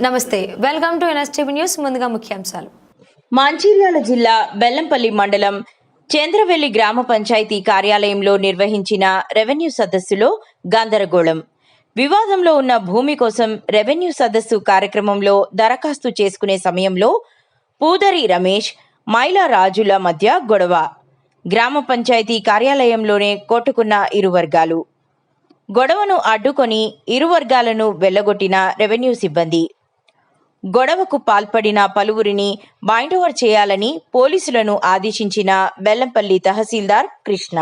నమస్తే, welcome to NSTV news. ముందుగా ముఖ్యాంశాలు. మంచిర్యాల జిల్లా బెల్లంపల్లి మండలం చంద్రవెల్లి గ్రామ పంచాయతీ కార్యాలయంలో నిర్వహించిన రెవెన్యూ సదస్సులో గందరగోళం. వివాదంలో ఉన్న భూమి కోసం రెవెన్యూ సదస్సు కార్యక్రమంలో దరఖాస్తు చేసుకునే సమయంలో పూదరి రమేష్, మైలా రాజుల మధ్య గొడవ. గ్రామ పంచాయతీ కార్యాలయంలోనే కొట్టుకున్న ఇరు వర్గాలు. గొడవను అడ్డుకొని ఇరు వర్గాలను వెళ్లగొట్టిన రెవెన్యూ సిబ్బంది. గొడవకు పాల్పడిన పలువురిని బైండోవర్ చేయాలని పోలీసులను ఆదేశించిన బెల్లంపల్లి తహసీల్దార్ కృష్ణ.